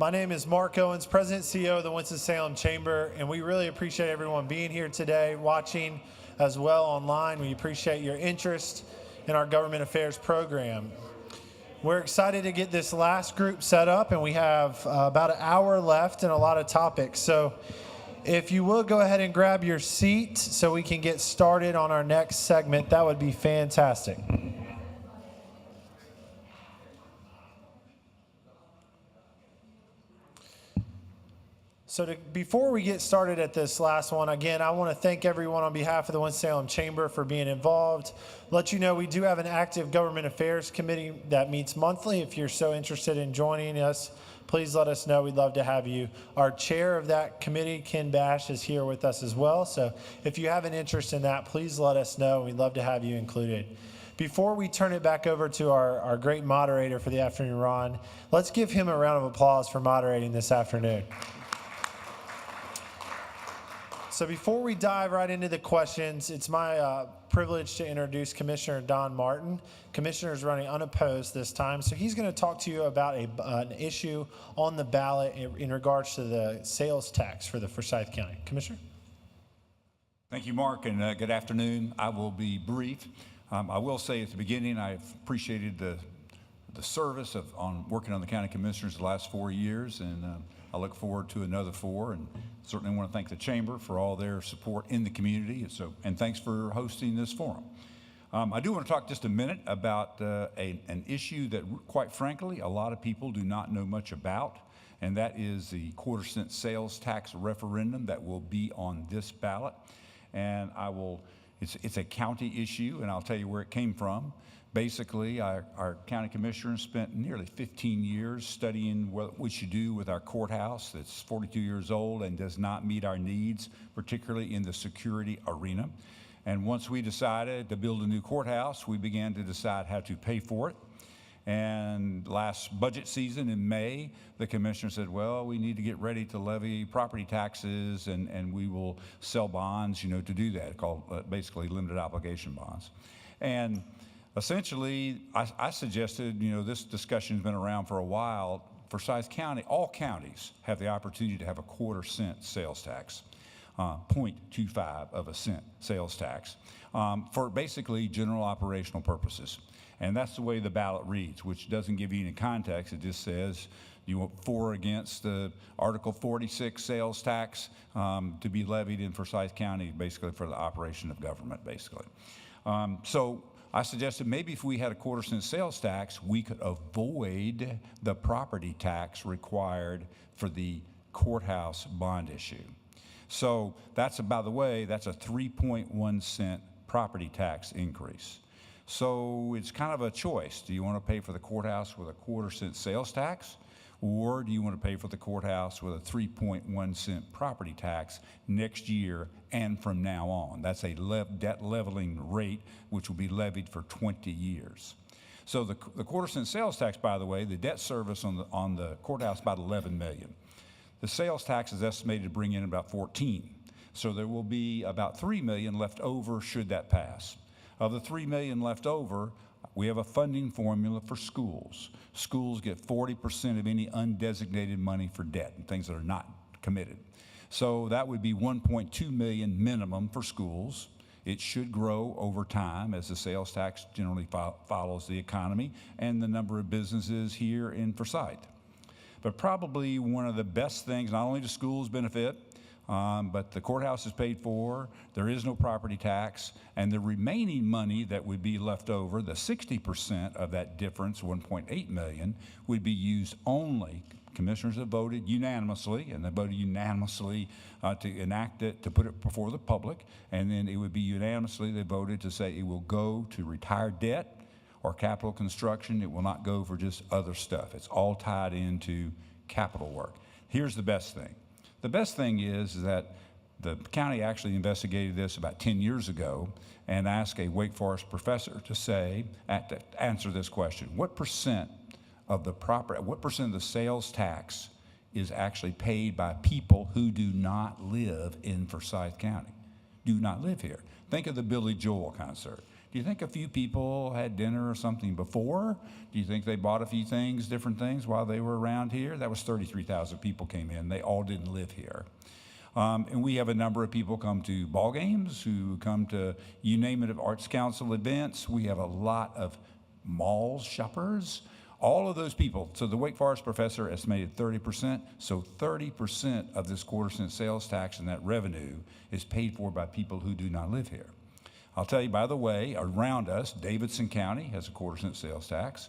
My name is Mark Owens, President and CEO of the Winston-Salem Chamber, and we really appreciate everyone being here today, watching as well online. We appreciate your interest in our government affairs program. We're excited to get this last group set up, and we have about an hour left and a lot of topics. So if you will go ahead and grab your seat so we can get started on our next segment, that would be fantastic. So before we get started at this last one, again, I want to thank everyone on behalf of the Winston-Salem Chamber for being involved. Let you know we do have an active government affairs committee that meets monthly. If you're so interested in joining us, please let us know. We'd love to have you. Our chair of that committee, Ken Bash, is here with us as well. So if you have an interest in that, please let us know. We'd love to have you included. Before we turn it back over to our great moderator for the afternoon, Ron, let's give him a round of applause for moderating this afternoon. So before we dive right into the questions, it's my privilege to introduce Commissioner Don Martin. Commissioner is running unopposed this time, so he's going to talk to you about an issue on the ballot in regards to the sales tax for Forsyth County. Commissioner? Thank you, Mark, and good afternoon. I will be brief. I will say at the beginning, I've appreciated the service on working on the county commissioners the last 4 years, and I look forward to another 4, and certainly want to thank the Chamber for all their support in the community, and thanks for hosting this forum. I do want to talk just a minute about an issue that, quite frankly, a lot of people do not know much about, and that is the quarter-cent sales tax referendum that will be on this ballot. And it's a county issue, and I'll tell you where it came from. Basically, our county commissioners spent nearly 15 years studying what we should do with our courthouse that's 42 years old and does not meet our needs, particularly in the security arena. And once we decided to build a new courthouse, we began to decide how to pay for it. And last budget season in May, the commissioner said, well, we need to get ready to levy property taxes, and we will sell bonds, to do that, called basically limited obligation bonds. And essentially, I suggested, this discussion's been around for a while. Forsyth County, all counties have the opportunity to have a quarter-cent sales tax, 0.25 of a cent sales tax, for basically general operational purposes. And that's the way the ballot reads, which doesn't give you any context. It just says you want for or against the Article 46 sales tax to be levied in Forsyth County, basically for the operation of government, basically. So I suggested maybe if we had a quarter-cent sales tax, we could avoid the property tax required for the courthouse bond issue. So that's, by the way, that's a 3.1 cent property tax increase. So it's kind of a choice. Do you want to pay for the courthouse with a quarter-cent sales tax? Or do you want to pay for the courthouse with a 3.1 cent property tax next year and from now on? That's a debt leveling rate which will be levied for 20 years. So the quarter-cent sales tax, by the way, the debt service on the courthouse about $11 million. The sales tax is estimated to bring in about 14. So there will be about $3 million left over should that pass. Of the $3 million left over, we have a funding formula for schools. Schools get 40% of any undesignated money for debt and things that are not committed. So that would be $1.2 million minimum for schools. It should grow over time as the sales tax generally follows the economy and the number of businesses here in Forsyth. But probably one of the best things, not only do schools benefit, but the courthouse is paid for, there is no property tax, and the remaining money that would be left over, the 60% of that difference, 1.8 million, would be used only. Commissioners have voted unanimously, and they voted unanimously to enact it, to put it before the public, and then it would be unanimously, they voted to say it will go to retired debt or capital construction. It will not go for just other stuff. It's all tied into capital work. Here's the best thing. The best thing is that the county actually investigated this about 10 years ago and asked a Wake Forest professor to answer this question. What percent of the sales tax is actually paid by people who do not live in Forsyth County, do not live here? Think of the Billy Joel concert. Do you think a few people had dinner or something before? Do you think they bought a few things, different things, while they were around here? That was 33,000 people came in. They all didn't live here. And we have a number of people come to ball games, who come to, you name it, of Arts Council events. We have a lot of mall shoppers. All of those people, so the Wake Forest professor estimated 30%, so 30% of this quarter-cent sales tax and that revenue is paid for by people who do not live here. I'll tell you, by the way, around us, Davidson County has a quarter-cent sales tax.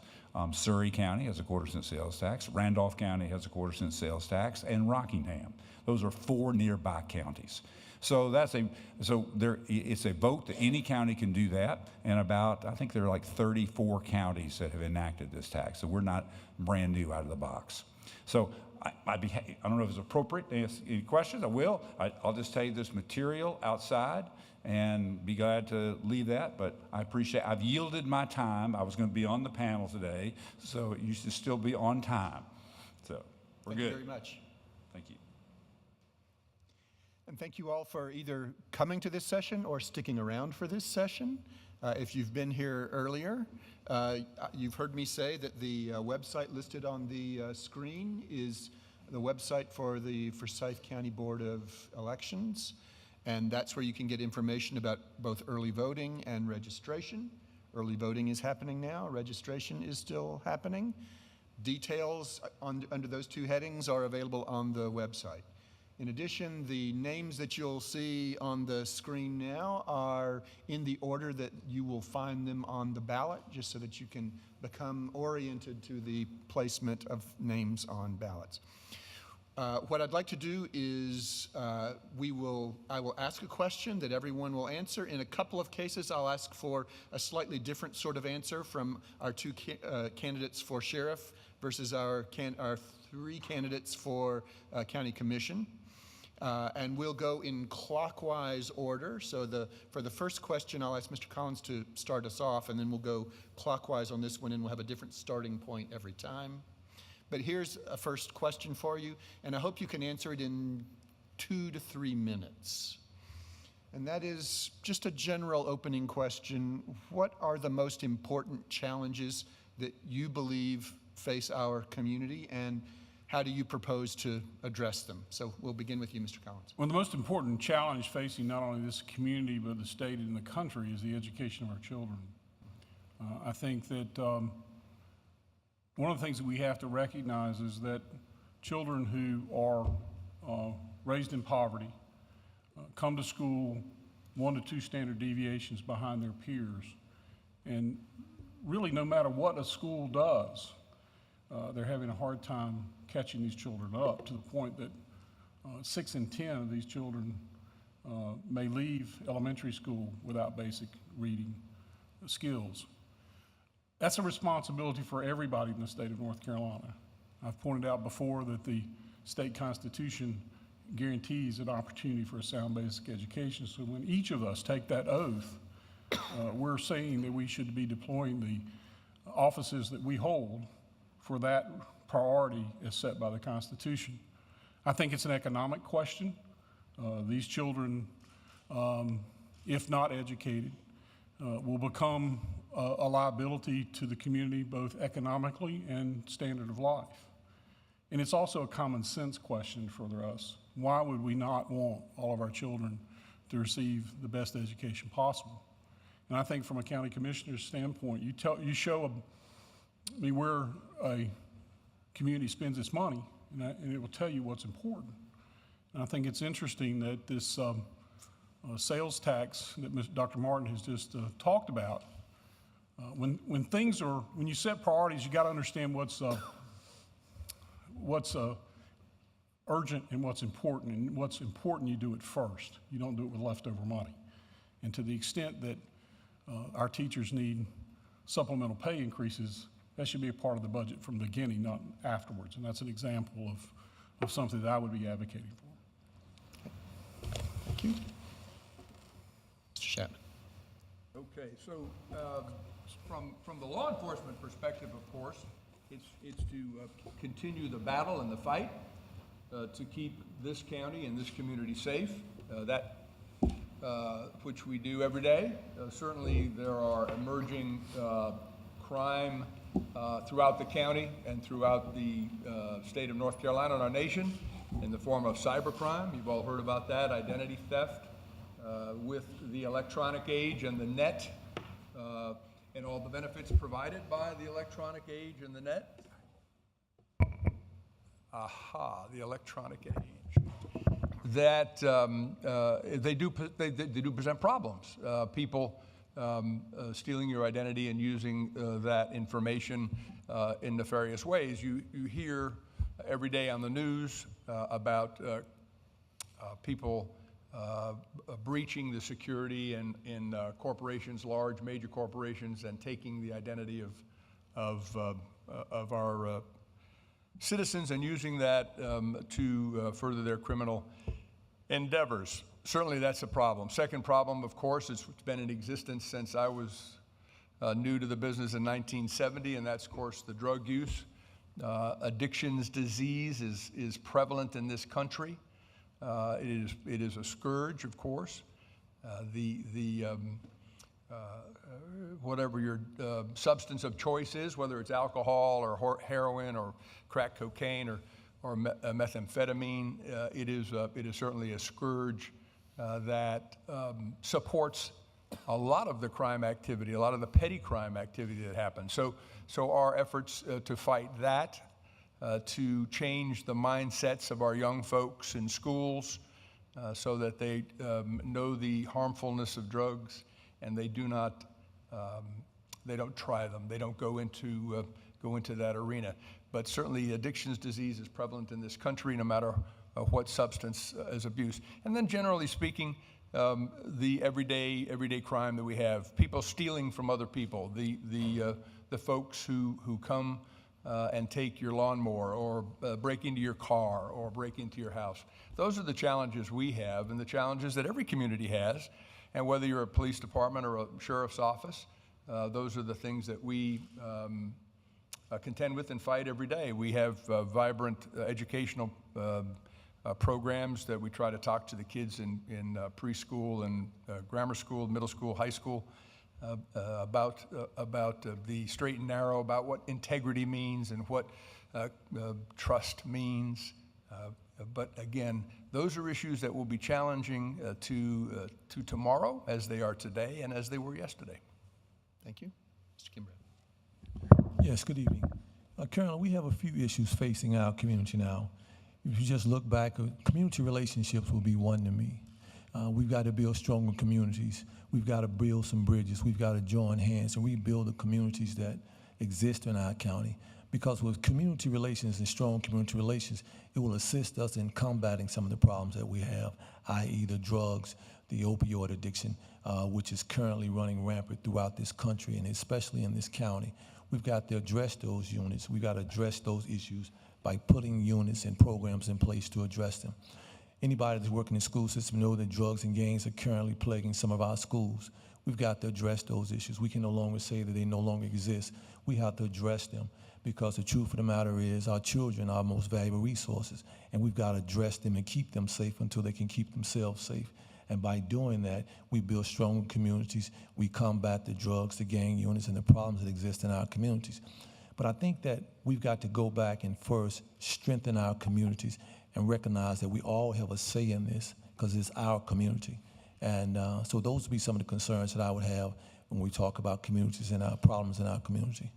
Surrey County has a quarter-cent sales tax. Randolph County has a quarter-cent sales tax, and Rockingham. Those are 4 nearby counties. So it's a vote that any county can do that, and I think there are like 34 counties that have enacted this tax. So we're not brand new out of the box. So I don't know if it's appropriate to ask any questions. I will. I'll just tell you this material outside, and be glad to leave that. But I've yielded my time. I was going to be on the panel today, so you should still be on time. So we're good. Thank you very much. Thank you. And thank you all for either coming to this session or sticking around for this session. If you've been here earlier, you've heard me say that the website listed on the screen is the website for the Forsyth County Board of Elections. And that's where you can get information about both early voting and registration. Early voting is happening now. Registration is still happening. Details under those 2 headings are available on the website. In addition, the names that you'll see on the screen now are in the order that you will find them on the ballot, just so that you can become oriented to the placement of names on ballots. What I'd like to do is I will ask a question that everyone will answer. In a couple of cases, I'll ask for a slightly different sort of answer from our 2 candidates for sheriff versus our 3 candidates for county commission. And we'll go in clockwise order. So for the first question, I'll ask Mr. Collins to start us off, and then we'll go clockwise on this one, and we'll have a different starting point every time. But here's a first question for you, and I hope you can answer it in 2 to 3 minutes. And that is just a general opening question. What are the most important challenges that you believe face our community, and how do you propose to address them? So we'll begin with you, Mr. Collins. Well, the most important challenge facing not only this community but the state and the country is the education of our children. I think that one of the things that we have to recognize is that children who are raised in poverty come to school 1 to 2 standard deviations behind their peers. And really, no matter what a school does, they're having a hard time catching these children up, to the point that 6 in 10 of these children may leave elementary school without basic reading skills. That's a responsibility for everybody in the state of North Carolina. I've pointed out before that the state constitution guarantees an opportunity for a sound basic education. So when each of us take that oath, we're saying that we should be deploying the offices that we hold for that priority as set by the Constitution. I think it's an economic question. These children, if not educated, will become a liability to the community, both economically and standard of life. And it's also a common sense question for us. Why would we not want all of our children to receive the best education possible? And I think from a county commissioner's standpoint, you show where a community spends its money, and it will tell you what's important. And I think it's interesting that this sales tax that Dr. Martin has just talked about, when you set priorities, you got to understand what's urgent and what's important. And what's important, you do it first. You don't do it with leftover money. And to the extent that our teachers need supplemental pay increases, that should be a part of the budget from the beginning, not afterwards. And that's an example of something that I would be advocating for. Thank you. Mr. Chapman. Okay, so from the law enforcement perspective, of course, it's to continue the battle and the fight to keep this county and this community safe. That which we do every day. Certainly, there are emerging crime throughout the county and throughout the state of North Carolina and our nation in the form of cybercrime. You've all heard about that, identity theft with the electronic age and the net, and all the benefits provided by the electronic age and the net. Aha, the electronic age. That they do present problems. People stealing your identity and using that information in nefarious ways. You hear every day on the news about people breaching the security in corporations, large major corporations, and taking the identity of our citizens and using that to further their criminal endeavors. Certainly that's a problem. Second problem, of course, it's been in existence since I was new to the business in 1970, and that's, of course, the drug use. Addictions disease is prevalent in this country. It is a scourge, of course. Whatever your substance of choice is, whether it's alcohol or heroin or crack cocaine or methamphetamine, it is certainly a scourge that supports a lot of the crime activity, a lot of the petty crime activity that happens. So our efforts to fight that, to change the mindsets of our young folks in schools so that they know the harmfulness of drugs and they do not, they don't try them. They don't go into that arena. But certainly addictions disease is prevalent in this country, no matter what substance is abused. And then generally speaking, the everyday crime that we have, people stealing from other people, the folks who come and take your lawnmower or break into your car or break into your house. Those are the challenges we have and the challenges that every community has. And whether you're a police department or a sheriff's office, those are the things that we contend with and fight every day. We have vibrant educational programs that we try to talk to the kids in preschool and grammar school, middle school, high school about the straight and narrow, about what integrity means and what trust means. But again, those are issues that will be challenging to tomorrow as they are today and as they were yesterday. Thank you. Mr. Kimbrough. Yes, good evening. Colonel, we have a few issues facing our community now. If you just look back, community relationships will be one to me. We've got to build stronger communities. We've got to build some bridges. We've got to join hands and rebuild the communities that exist in our county. Because with community relations and strong community relations, it will assist us in combating some of the problems that we have, i.e. the drugs, the opioid addiction, which is currently running rampant throughout this country and especially in this county. We've got to address those units. We've got to address those issues by putting units and programs in place to address them. Anybody that's working in the school system knows that drugs and gangs are currently plaguing some of our schools. We've got to address those issues. We can no longer say that they no longer exist. We have to address them because the truth of the matter is our children are our most valuable resources, and we've got to address them and keep them safe until they can keep themselves safe. And by doing that, we build stronger communities. We combat the drugs, the gang units, and the problems that exist in our communities. But I think that we've got to go back and first strengthen our communities and recognize that we all have a say in this because it's our community. And so those would be some of the concerns that I would have when we talk about communities and our problems in our community.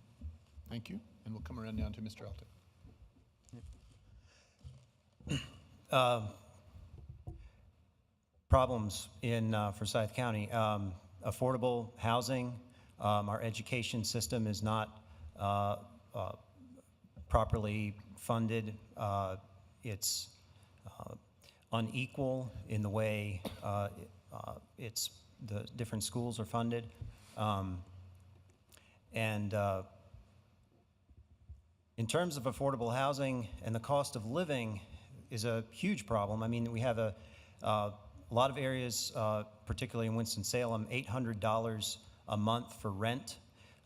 Thank you. And we'll come around now to Mr. Alton. Problems in Forsyth County. Affordable housing. Our education system is not properly funded. It's unequal in the way the different schools are funded. In terms of affordable housing and the cost of living is a huge problem. I mean, we have a lot of areas, particularly in Winston-Salem, $800 a month for rent.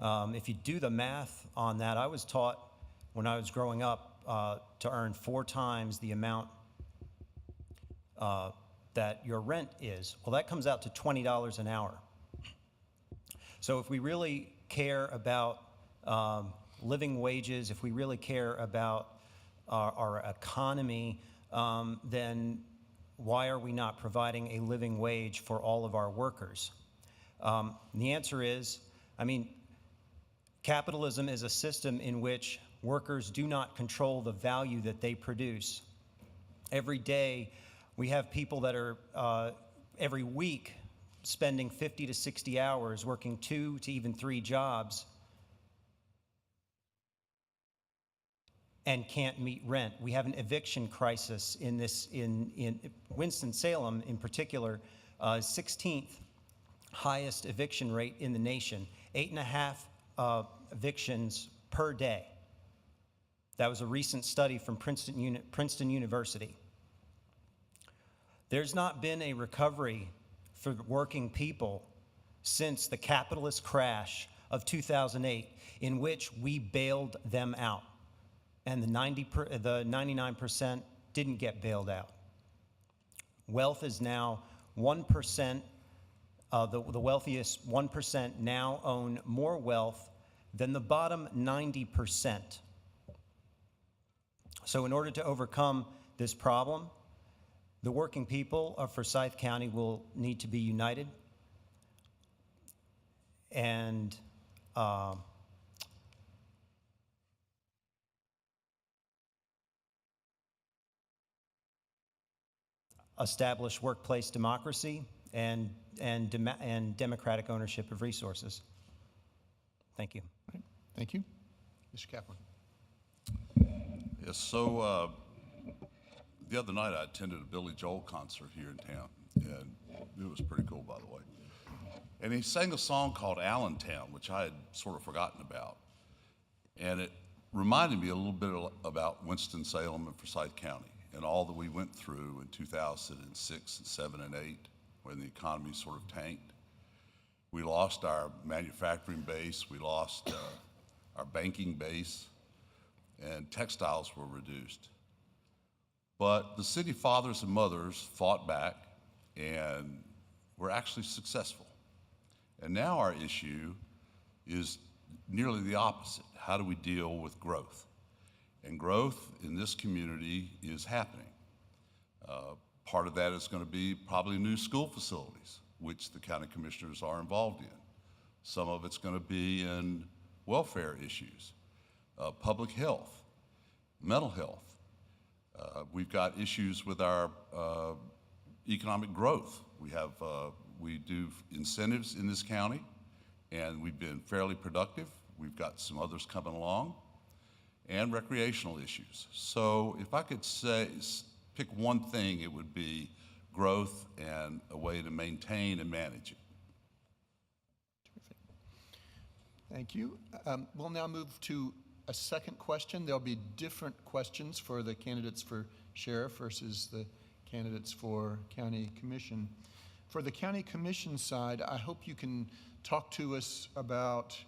If you do the math on that, I was taught when I was growing up to earn 4 times the amount that your rent is. Well, that comes out to $20 an hour. So if we really care about living wages, if we really care about our economy, then why are we not providing a living wage for all of our workers? And the answer is, capitalism is a system in which workers do not control the value that they produce. Every day, we have people that are, every week, spending 50 to 60 hours working 2 to even 3 jobs and can't meet rent. We have an eviction crisis in Winston-Salem in particular, 16th highest eviction rate in the nation, 8.5 evictions per day. That was a recent study from Princeton University. There's not been a recovery for working people since the capitalist crash of 2008, in which we bailed them out, and the 99% didn't get bailed out. Wealth is now 1%, the wealthiest 1% now own more wealth than the bottom 90%. So in order to overcome this problem, the working people of Forsyth County will need to be united and establish workplace democracy and democratic ownership of resources. Thank you. Right. Thank you. Mr. Kaplan. Yes, so the other night I attended a Billy Joel concert here in town, and it was pretty cool, by the way. And he sang a song called Allentown, which I had sort of forgotten about. And it reminded me a little bit about Winston-Salem and Forsyth County and all that we went through in 2006 and 7 and 8 when the economy sort of tanked. We lost our manufacturing base, we lost our banking base, and textiles were reduced. But the city fathers and mothers fought back and were actually successful. And now our issue is nearly the opposite. How do we deal with growth? And growth in this community is happening. Part of that is going to be probably new school facilities, which the county commissioners are involved in. Some of it's going to be in welfare issues, public health, mental health. We've got issues with our economic growth. We do incentives in this county, and we've been fairly productive. We've got some others coming along, and recreational issues. So if I could pick one thing, it would be growth and a way to maintain and manage it. Terrific. Thank you. We'll now move to a second question. There'll be different questions for the candidates for sheriff versus the candidates for county commission. For the county commission side, I hope you can talk to us about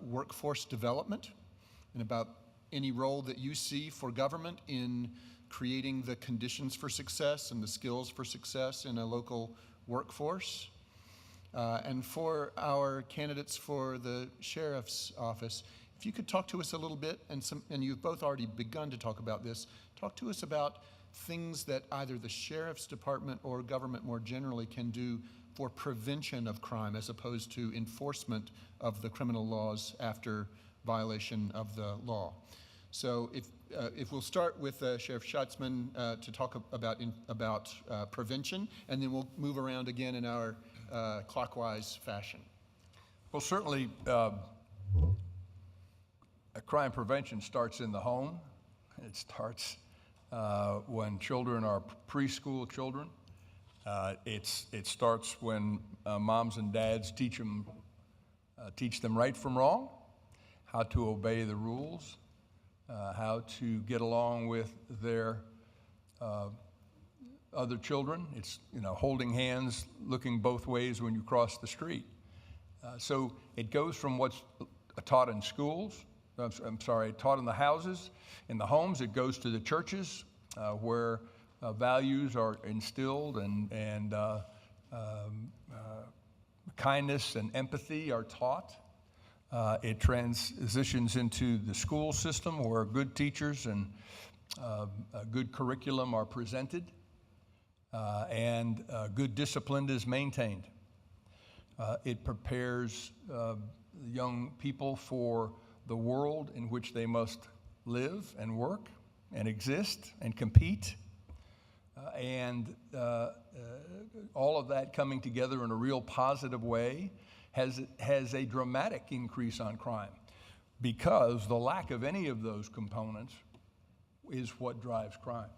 workforce development and about any role that you see for government in creating the conditions for success and the skills for success in a local workforce. And for our candidates for the sheriff's office, if you could talk to us a little bit, and you've both already begun to talk about this, talk to us about things that either the sheriff's department or government more generally can do for prevention of crime as opposed to enforcement of the criminal laws after violation of the law. So if we'll start with Sheriff Schatzman to talk about prevention, and then we'll move around again in our clockwise fashion. Well, certainly, crime prevention starts in the home. It starts when children are preschool children. It starts when moms and dads teach them right from wrong, how to obey the rules, how to get along with their other children. It's, holding hands, looking both ways when you cross the street. So it goes from what's taught in schools, taught in the houses, in the homes. It goes to the churches where values are instilled and kindness and empathy are taught. It transitions into the school system where good teachers and a good curriculum are presented and good discipline is maintained. It prepares young people for the world in which they must live and work and exist and compete. And all of that coming together in a real positive way has a dramatic increase on crime, because the lack of any of those components is what drives crime.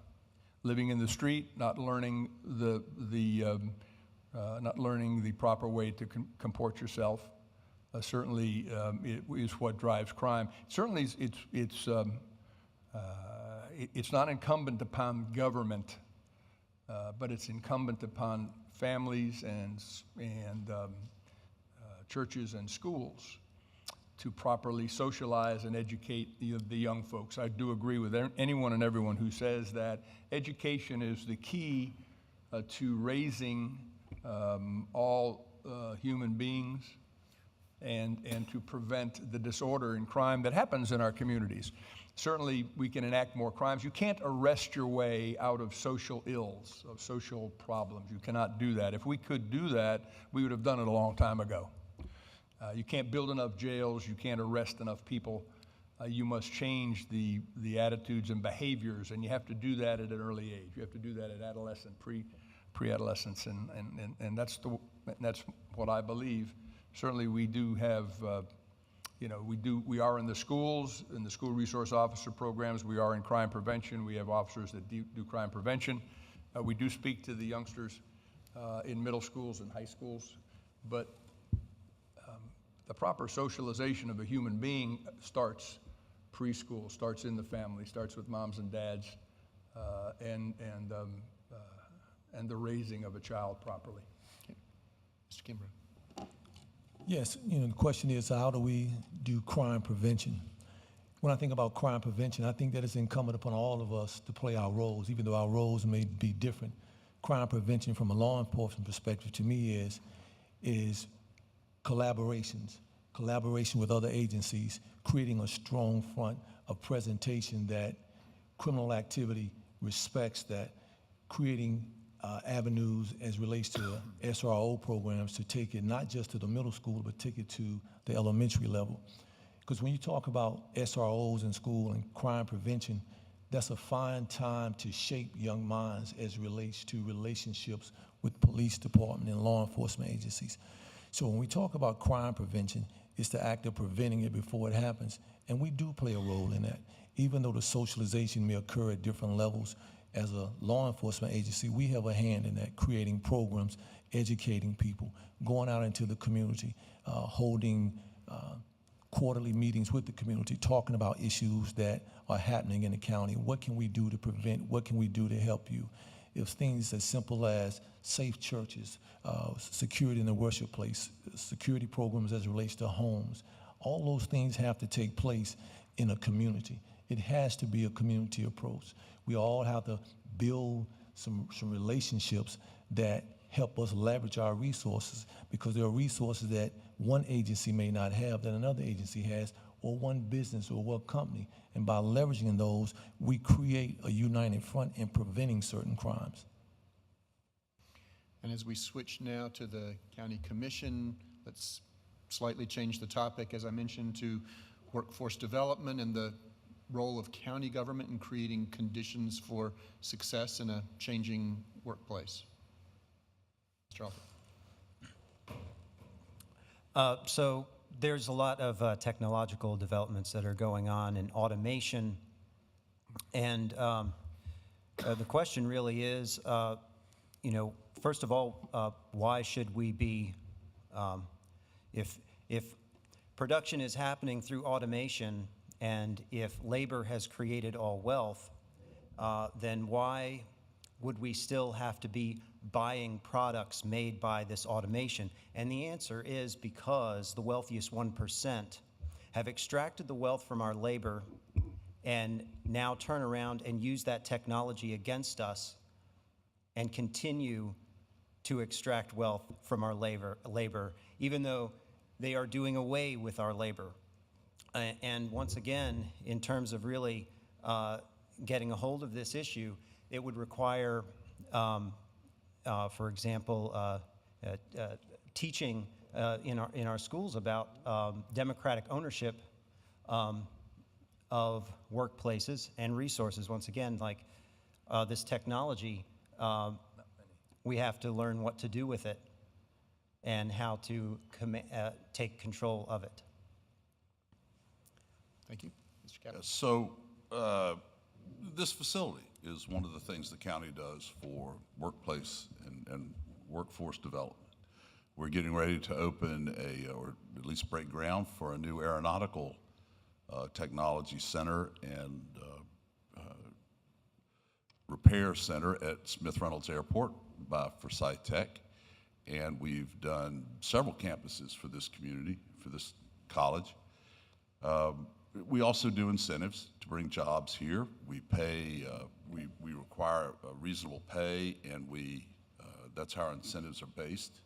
Living in the street, not learning the proper way to comport yourself, certainly it is what drives crime. Certainly, it's not incumbent upon government, but it's incumbent upon families and churches and schools to properly socialize and educate the young folks. I do agree with anyone and everyone who says that education is the key to raising all human beings and to prevent the disorder and crime that happens in our communities. Certainly, we can enact more crimes. You can't arrest your way out of social ills, of social problems. You cannot do that. If we could do that, we would have done it a long time ago. You can't build enough jails. You can't arrest enough people. You must change the attitudes and behaviors, and you have to do that at an early age. You have to do that at adolescent, pre-adolescence, and that's what I believe. Certainly, we do have. We are in the schools, in the school resource officer programs. We are in crime prevention. We have officers that do crime prevention. We do speak to the youngsters in middle schools and high schools, but the proper socialization of a human being starts preschool, starts in the family, starts with moms and dads, and the raising of a child properly. Mr. Kimbrough. Yes, the question is, how do we do crime prevention? When I think about crime prevention, I think that it's incumbent upon all of us to play our roles, even though our roles may be different. Crime prevention from a law enforcement perspective to me is collaboration with other agencies, creating a strong front of presentation that criminal activity respects that, creating avenues as relates to SRO programs to take it not just to the middle school, but take it to the elementary level. Because when you talk about SROs in school and crime prevention, that's a fine time to shape young minds as relates to relationships with police department and law enforcement agencies. So when we talk about crime prevention, it's the act of preventing it before it happens. And we do play a role in that. Even though the socialization may occur at different levels, as a law enforcement agency, we have a hand in that, creating programs, educating people, going out into the community, holding quarterly meetings with the community, talking about issues that are happening in the county. What can we do to prevent? What can we do to help you? If things as simple as safe churches, security in the worship place, security programs as it relates to homes, all those things have to take place in a community. It has to be a community approach. We all have to build some relationships that help us leverage our resources, because there are resources that one agency may not have that another agency has, or one business or one company. And by leveraging those, we create a united front in preventing certain crimes. And as we switch now to the County Commission, let's slightly change the topic, as I mentioned, to workforce development and the role of county government in creating conditions for success in a changing workplace. Mr. Alford. So there's a lot of technological developments that are going on in automation. And the question really is, first of all, why should we be, if production is happening through automation, and if labor has created all wealth, then why would we still have to be buying products made by this automation? And the answer is because the wealthiest 1% have extracted the wealth from our labor and now turn around and use that technology against us and continue to extract wealth from our labor, even though they are doing away with our labor. And once again, in terms of really getting a hold of this issue, it would require, for example, teaching in our schools about democratic ownership of workplaces and resources. Once again, like this technology, we have to learn what to do with it and how to take control of it. Thank you. Mr. Captain. So this facility is one of the things the county does for workplace and workforce development. We're getting ready to open or at least break ground for a new aeronautical technology center and repair center at Smith Reynolds Airport by Forsyth Tech. And we've done several campuses for this community, for this college. We also do incentives to bring jobs here. We pay, we require a reasonable pay, and that's how our incentives are based.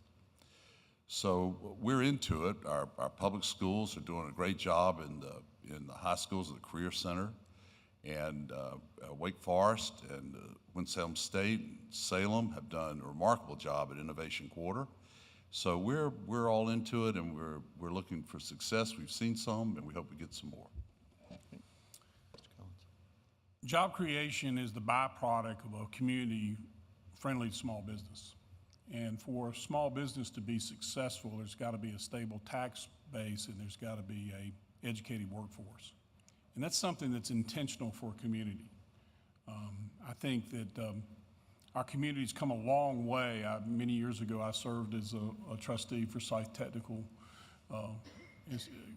So we're into it. Our public schools are doing a great job in the high schools at the Career Center, and Wake Forest and Winston-Salem State and Salem have done a remarkable job at Innovation Quarter. So we're all into it, and we're looking for success. We've seen some, and we hope we get some more. Job creation is the byproduct of a community friendly to small business. And for a small business to be successful, there's got to be a stable tax base, and there's got to be an educated workforce. And that's something that's intentional for a community. I think that our community's come a long way. Many years ago, I served as a trustee for Forsyth Technical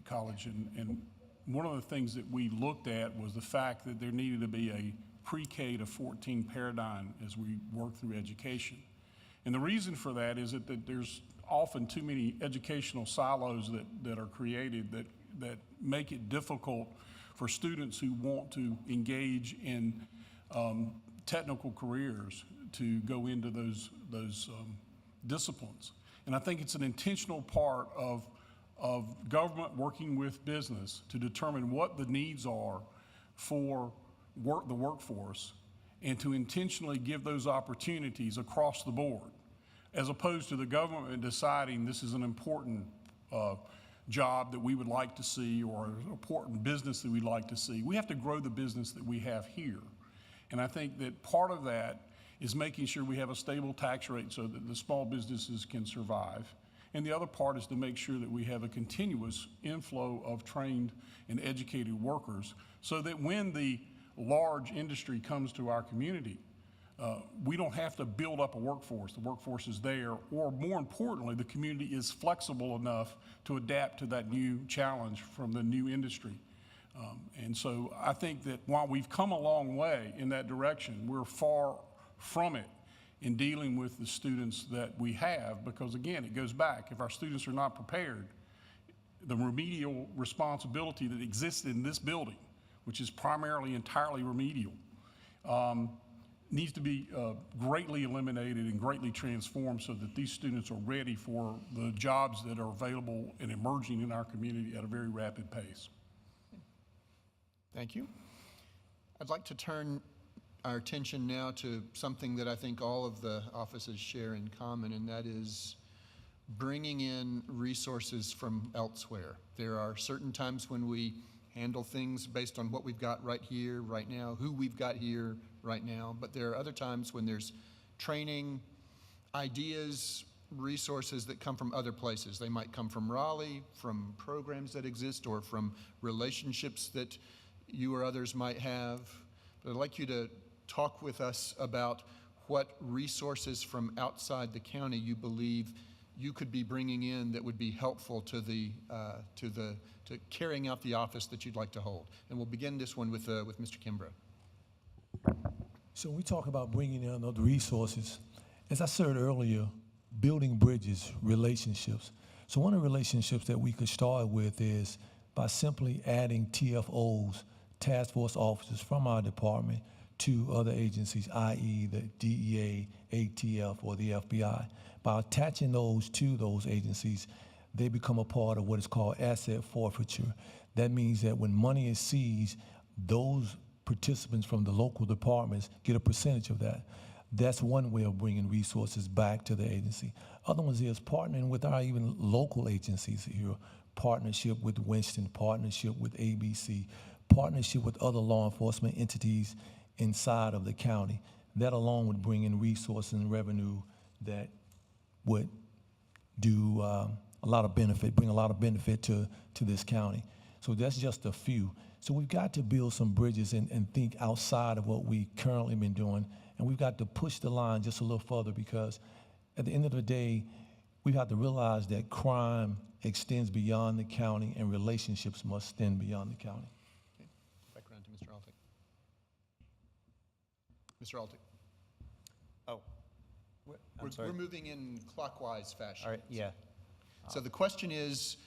College, and one of the things that we looked at was the fact that there needed to be a pre-K to 14 paradigm as we work through education. And the reason for that is that there's often too many educational silos that are created that make it difficult for students who want to engage in technical careers to go into those disciplines. And I think it's an intentional part of government working with business to determine what the needs are for the workforce and to intentionally give those opportunities across the board, as opposed to the government deciding this is an important job that we would like to see or an important business that we'd like to see. We have to grow the business that we have here. And I think that part of that is making sure we have a stable tax rate so that the small businesses can survive. And the other part is to make sure that we have a continuous inflow of trained and educated workers so that when the large industry comes to our community, we don't have to build up a workforce. The workforce is there, or more importantly, the community is flexible enough to adapt to that new challenge from the new industry. And so I think that while we've come a long way in that direction, we're far from it in dealing with the students that we have, because again, it goes back. If our students are not prepared, the remedial responsibility that exists in this building, which is primarily entirely remedial, needs to be greatly eliminated and greatly transformed so that these students are ready for the jobs that are available and emerging in our community at a very rapid pace. Thank you. I'd like to turn our attention now to something that I think all of the offices share in common, and that is bringing in resources from elsewhere. There are certain times when we handle things based on what we've got right here, right now, who we've got here right now, but there are other times when there's training, ideas, resources that come from other places. They might come from Raleigh, from programs that exist, or from relationships that you or others might have. But I'd like you to talk with us about what resources from outside the county you believe you could be bringing in that would be helpful to carrying out the office that you'd like to hold. And we'll begin this one with Mr. Kimbrough. So when we talk about bringing in other resources, as I said earlier, building bridges, relationships. So one of the relationships that we could start with is by simply adding TFOs, task force officers from our department to other agencies, i.e. the DEA, ATF, or the FBI. By attaching those to those agencies, they become a part of what is called asset forfeiture. That means that when money is seized, those participants from the local departments get a percentage of that. That's one way of bringing resources back to the agency. Other ones is partnering with our even local agencies here, partnership with Winston, partnership with ABC, partnership with other law enforcement entities inside of the county. That alone would bring in resources and revenue that would do a lot of benefit, bring a lot of benefit to this county. So that's just a few. So we've got to build some bridges and think outside of what we currently been doing, and we've got to push the line just a little further, because at the end of the day, we have to realize that crime extends beyond the county and relationships must extend beyond the county. Okay. Back around to Mr. Altick. Mr. Altick. Oh, I'm sorry. We're moving in clockwise fashion. All right, yeah. So the question is,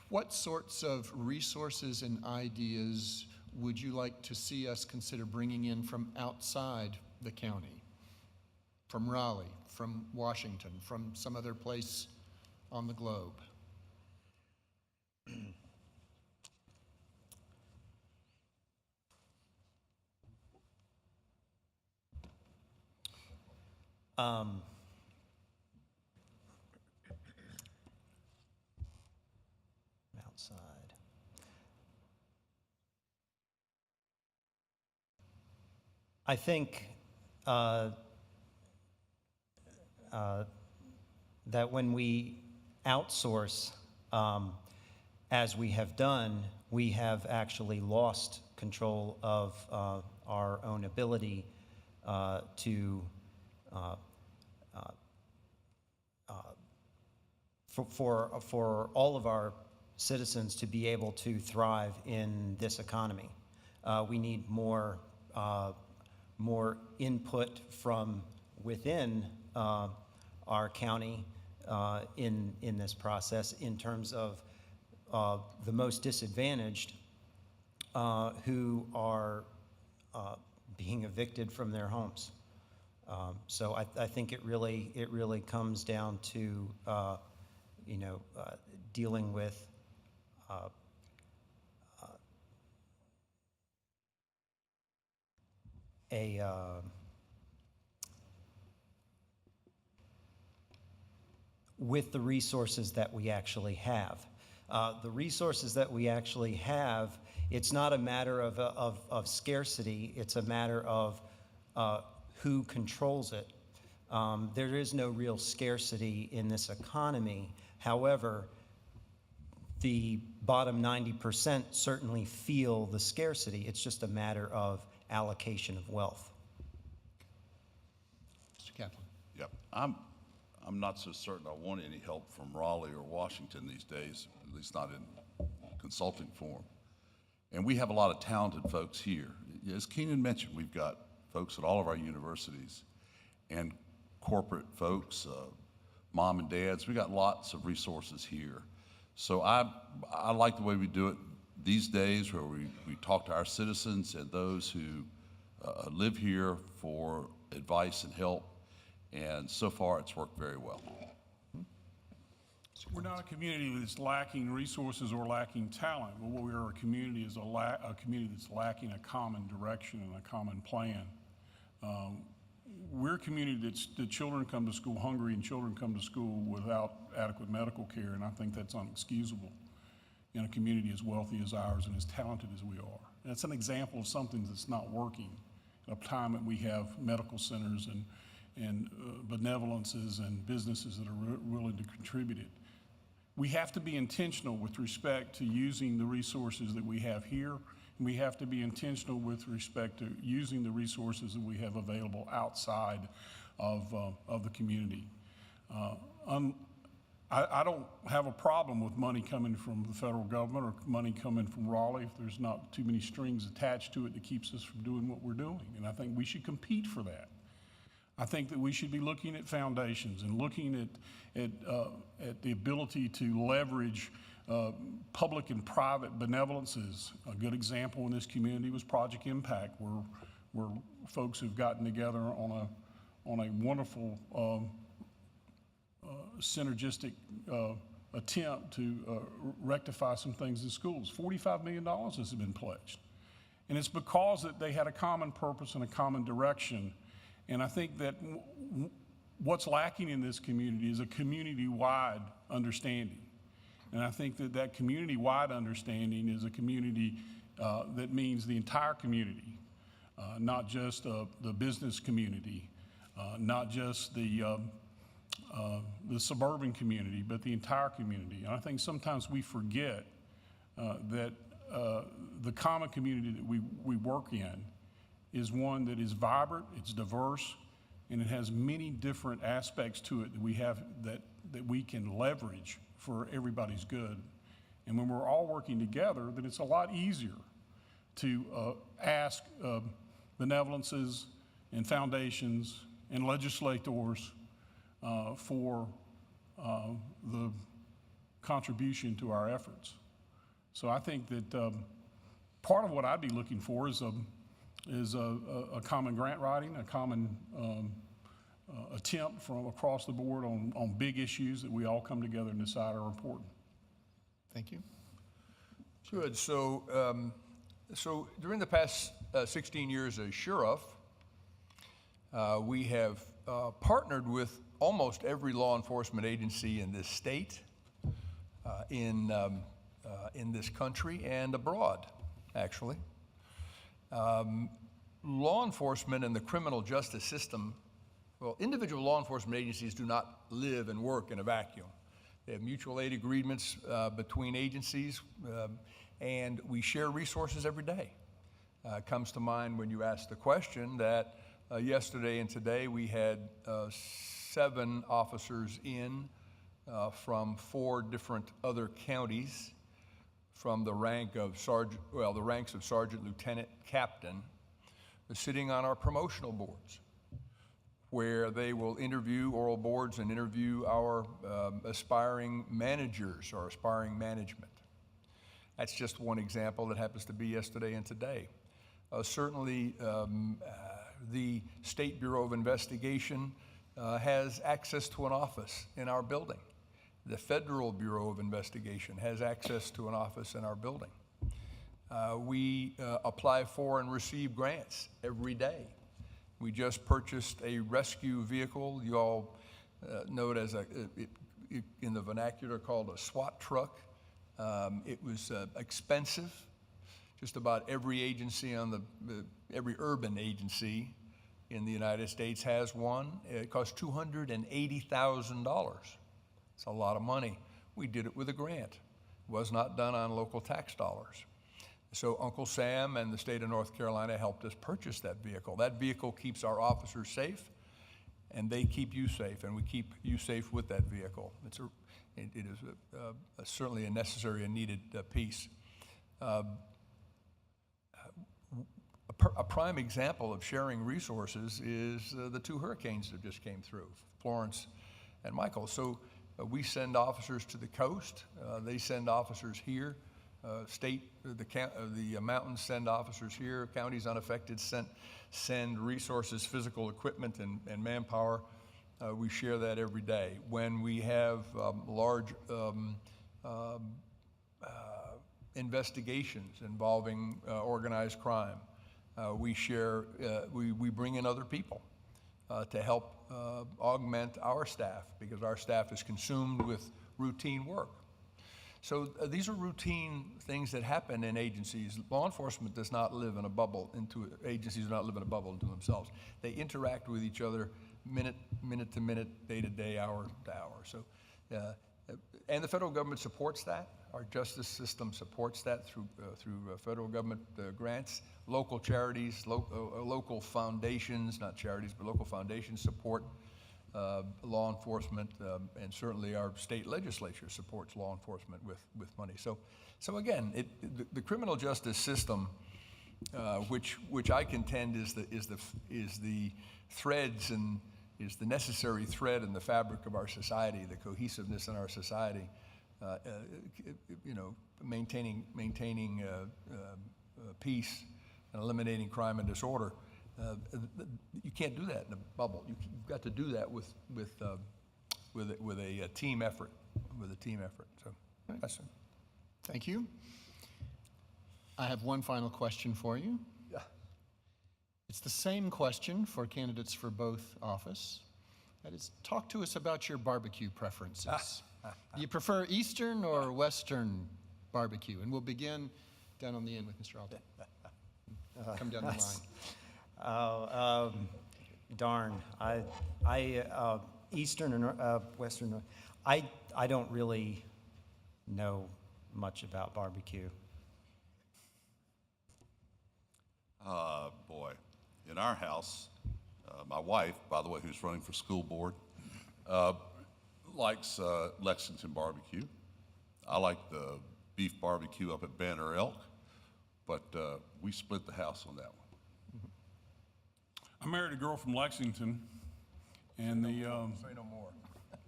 what sorts of resources and ideas would you like to see us consider bringing in from outside the county? From Raleigh, from Washington, from some other place on the globe? Outside. I think that when we outsource, as we have done, we have actually lost control of our own ability to for all of our citizens to be able to thrive in this economy. We need more input from within our county in this process, in terms of the most disadvantaged who are being evicted from their homes. So I think it really comes down to dealing with with the resources that we actually have. The resources that we actually have, it's not a matter of scarcity, it's a matter of who controls it. There is no real scarcity in this economy. However, the bottom 90% certainly feel the scarcity. It's just a matter of allocation of wealth. Mr. Kaplan. Yep. I'm not so certain I want any help from Raleigh or Washington these days, at least not in consulting form. And we have a lot of talented folks here. As Keenan mentioned, we've got folks at all of our universities and corporate folks, mom and dads. We got lots of resources here. So I like the way we do it these days, where we talk to our citizens and those who live here for advice and help. And so far, it's worked very well. We're not a community that's lacking resources or lacking talent, but what we are a community is a community that's lacking a common direction and a common plan. We're a community that children come to school hungry and children come to school without adequate medical care, and I think that's unexcusable in a community as wealthy as ours and as talented as we are. And it's an example of something that's not working at a time that we have medical centers and benevolences and businesses that are willing to contribute it. We have to be intentional with respect to using the resources that we have here, and we have to be intentional with respect to using the resources that we have available outside of the community. I don't have a problem with money coming from the federal government or money coming from Raleigh if there's not too many strings attached to it that keeps us from doing what we're doing, and I think we should compete for that. I think that we should be looking at foundations and looking at the ability to leverage public and private benevolences. A good example in this community was Project Impact, where where folks have gotten together on a wonderful synergistic attempt to rectify some things in schools. $45 million has been pledged. And it's because that they had a common purpose and a common direction. And I think that what's lacking in this community is a community-wide understanding. And I think that that community-wide understanding is a community that means the entire community, not just the business community, not just the suburban community, but the entire community. And I think sometimes we forget that the common community that we work in is one that is vibrant, it's diverse, and it has many different aspects to it that we have that we can leverage for everybody's good. And when we're all working together, then it's a lot easier to ask benevolences and foundations and legislators for the contribution to our efforts. So I think that part of what I'd be looking for is a common grant writing, a common attempt from across the board on big issues that we all come together and decide are important. Thank you. Good. So, so during the past 16 years as sheriff, we have partnered with almost every law enforcement agency in this state, in this country, and abroad, actually. Law enforcement and the criminal justice system, well, individual law enforcement agencies do not live and work in a vacuum. They have mutual aid agreements between agencies, and we share resources every day. It comes to mind when you asked the question that yesterday and today we had 7 officers in from 4 different other counties from the rank of the ranks of sergeant, lieutenant, captain, sitting on our promotional boards, where they will interview oral boards and interview our aspiring managers or aspiring management. That's just one example that happens to be yesterday and today. Certainly, the State Bureau of Investigation has access to an office in our building. The Federal Bureau of Investigation has access to an office in our building. We apply for and receive grants every day. We just purchased a rescue vehicle. You all know it as in the vernacular called a SWAT truck. It was expensive. Just about every agency every urban agency in the United States has one. It cost $280,000. It's a lot of money. We did it with a grant. It was not done on local tax dollars. So Uncle Sam and the state of North Carolina helped us purchase that vehicle. That vehicle keeps our officers safe, and they keep you safe, and we keep you safe with that vehicle. It is certainly a necessary and needed piece. A prime example of sharing resources is the 2 hurricanes that just came through, Florence and Michael. So we send officers to the coast. They send officers here. The mountains send officers here. Counties unaffected send resources, physical equipment, and manpower. We share that every day. When we have large investigations involving organized crime, we bring in other people to help augment our staff, because our staff is consumed with routine work. So these are routine things that happen in agencies. Law enforcement does not live in a bubble agencies do not live in a bubble into themselves. They interact with each other minute to minute, day to day, hour to hour. So, and the federal government supports that. Our justice system supports that through federal government grants. Local charities, local foundations, not charities, but local foundations support law enforcement, and certainly our state legislature supports law enforcement with money. So again, the criminal justice system, which I contend is the threads and is the necessary thread in the fabric of our society, the cohesiveness in our society. Maintaining peace and eliminating crime and disorder. You can't do that in a bubble. You've got to do that with a team effort, So that's it. Thank you. I have one final question for you. Yeah. It's the same question for candidates for both office. That is, talk to us about your barbecue preferences. Do you prefer Eastern or Western barbecue? And we'll begin down on the end with Mr. Alton. Come down the line. Oh, darn. Eastern and Western. I don't really know much about barbecue. Boy, in our house, my wife, by the way, who's running for school board, likes Lexington barbecue. I like the beef barbecue up at Banner Elk, but we split the house on that one. I married a girl from Lexington, and Say no more.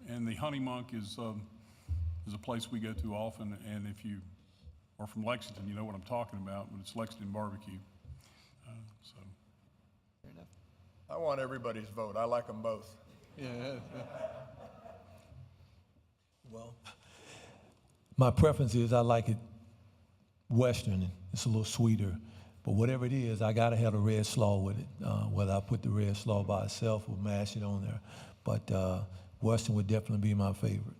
and the Honey Monk is a place we go to often. And if you are from Lexington, you know what I'm talking about. But it's Lexington barbecue. So Fair enough. I want everybody's vote. I like them both. Yeah. Well, my preference is I like it Western. It's a little sweeter. But whatever it is, I gotta have a red slaw with it. Whether I put the red slaw by itself or mash it on there. But Western would definitely be my favorite.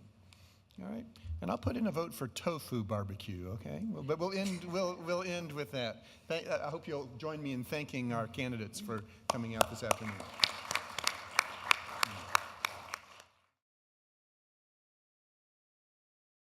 All right. And I'll put in a vote for tofu barbecue, okay? But we'll end with that. I hope you'll join me in thanking our candidates for coming out this afternoon.